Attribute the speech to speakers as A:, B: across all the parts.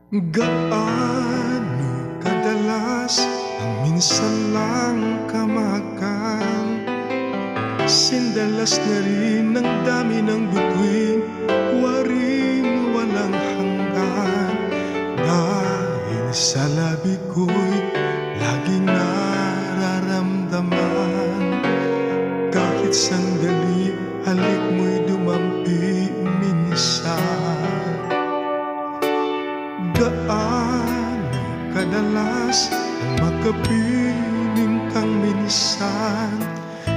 A: Gaano kadalas ang minsan lang ka makan? Sindalas na rin ang dami ng bituin, waring walang hanggan. Dahil sa labi ko'y laging nararamdaman. Kahit sandali, halik mo'y dumampi minsan. Gaano kadalas ang makapiling kang minsan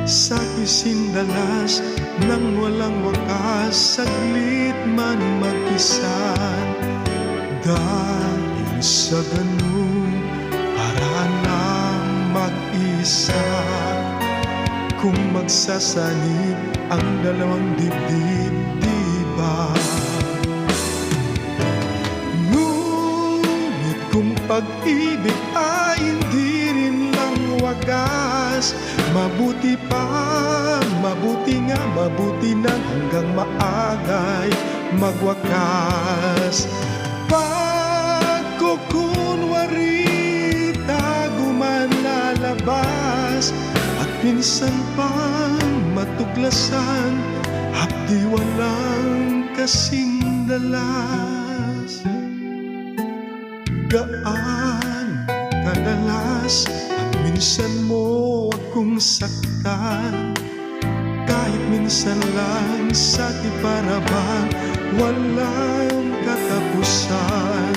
A: sa isindalas nang walang wakas, saglit man mag-isan. Dahil sa ganung paraan lang mag-isa, kung magsasanib ang dalawang dibdib, di ba? Kung pag-ibig ay hindi rin lang wagas, mabuti pa, mabuti nga, mabuti na hanggang maagay magwakas. Pagkukunwari tago man lalabas, at minsan pang matuklasan, hapdi walang kasing dalas. Gaano kadalas ang minsan mo akong saktan, kahit minsan lang sa di para bang walang katapusan.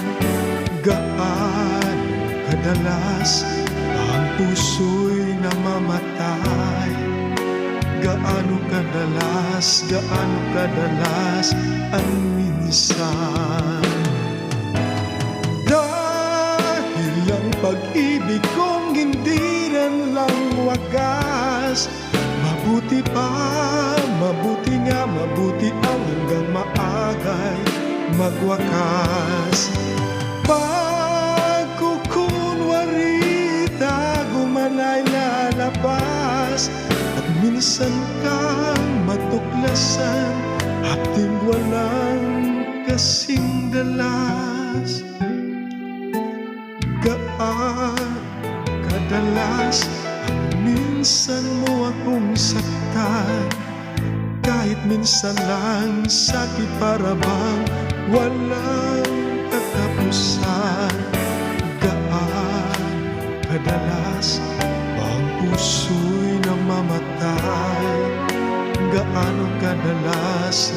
A: Gaano kadalas ang puso'y namamatay, gaano kadalas ang minsan. Ang pag-ibig kong hindi rin lang wagas, mabuti pa, mabuti nga, mabuti ang hanggang maagay magwakas. Pagkukunwari tago man ay lalabas, at minsan kang matuklasan, hapding walang kasing dalas. Gaano kadalas ang minsan mo akong saktan, kahit minsan lang sakit para bang walang katapusan. Gaano kadalas ang puso'y namamatay, gaano kadalas